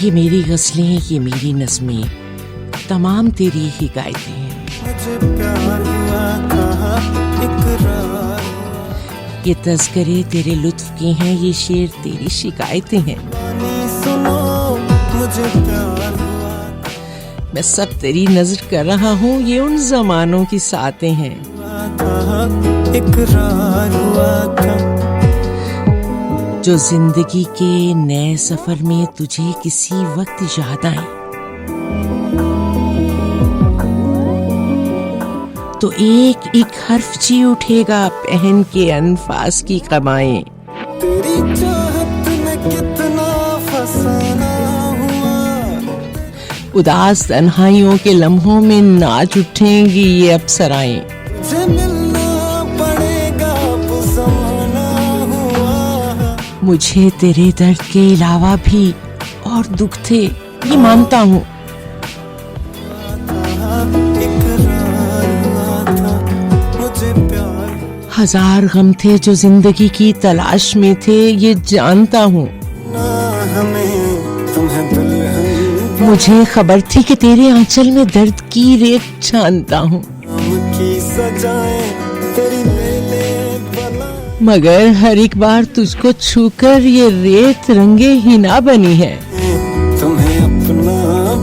ये मेरी गज़लें, ये मेरी नज़में, तमाम तेरी हिकायतें हैं। मुझे प्यार हुआ था, इकरार हुआ। ये तज़किरे तेरे लुत्फ़ के हैं, ये शेर तेरी शिकायतें हैं। सुनो मुझे प्यार हुआ मैं सब तेरी नज़र कर रहा हूँ, ये उन ज़मानों की सातें हैं। था, इकरार हुआ था। जो जिंदगी के नए सफर में तुझे किसी वक्त याद आए, तो एक एक हर्फ जी उठेगा पहन के अनफास की कमाएं। तेरी चाहत में कितना फसाना हुआ। उदास तन्हाइयों के लम्हों में नाच उठेंगी ये अप्सराएं। तुझे मिलना पड़ेगा अब ज़माना हुआ। मुझे तेरे दर्द के अलावा भी और दुख थे, ये मानता हूँ। इकरार हुआ था, मुझे प्यार हजार गम थे जो जिंदगी की तलाश में थे, ये जानता हूँ। ना हमें तुम्हें दुल्हन मुझे खबर थी कि तेरे आंचल में दर्द की रेत छानता हूँ, की सजाएं तेरी ले ले बना। मगर हर एक बार तुझको छूकर ये रेत रंगे हिना बनी है। तुम्हें अपना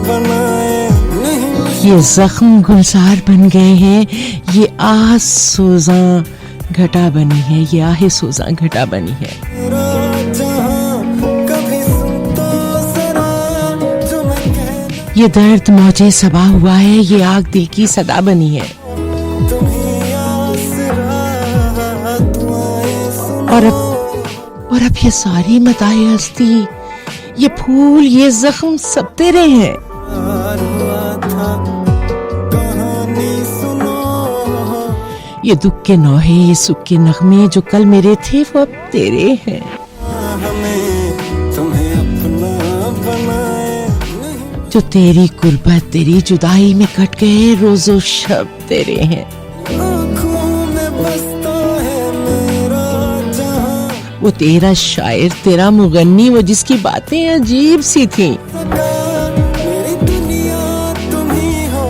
बनाए नहीं। ये जख्म गुलजार बन गए हैं, ये आह सोजा घटा बनी है, ये आह सोजा घटा बनी है। मेरा जहां कभी सुन तो जरा जो मैं कहना। ये दर्द मौजे सबा हुआ है, ये आग दिल की सदा बनी है। तुम्हें आसरा दुआएं सुनो। और अब ये सारी मताए हस्ती, ये फूल, ये जख्म सब तेरे हैं। प्यार हुआ था, कहानी सुनो। ये दुख के नौहे, ये सुख के नगमे जो कल मेरे थे वो अब तेरे हैं। हमें तुम्हें अपना बनाए नहीं। जो तेरी गुर्बत, तेरी जुदाई में कट गए रोजो शब तेरे हैं। आँखों में बसता है मेरा जहां। वो तेरा शायर, तेरा मुगन्नी, वो जिसकी बातें अजीब सी थीं। मेरी दुनिया तुम ही हो,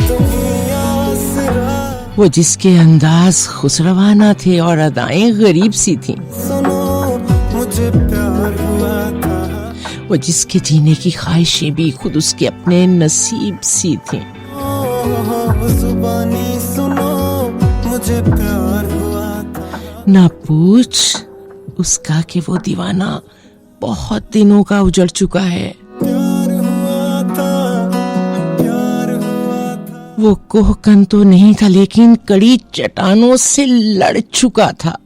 तुम ही आसरा। वो जिसके अंदाज खुसरवाना थे और अदाएं गरीब सी थीं। सुनो मुझे प्यार हुआ था। वो जिसके जीने की ख्वाहिशें भी खुद उसके अपने नसीब सी थीं। जुबानी सुनो मुझे प्यार हुआ था। ना पूछ उसका कि वो दीवाना बहुत दिनों का उजड़ चुका है। प्यार हुआ था, प्यार हुआ था। वो कोहकन तो नहीं था लेकिन कड़ी चट्टानों से लड़ चुका था।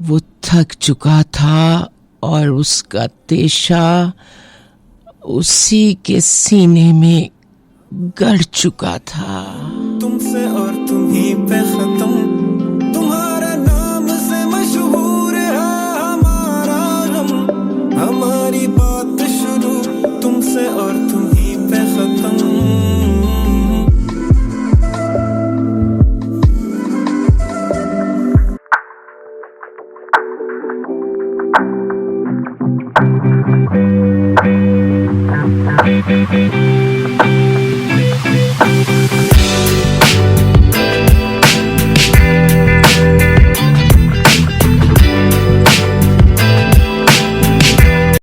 वो थक चुका था और उसका तेशा उसी के सीने में गड़ चुका था। तुमसे और तुम ही पे खत्म, तुम्हारे नाम से मशहूर है हमारा गम। हमारी बात शुरू तुमसे और तुम ही पे खत्म। Thank you.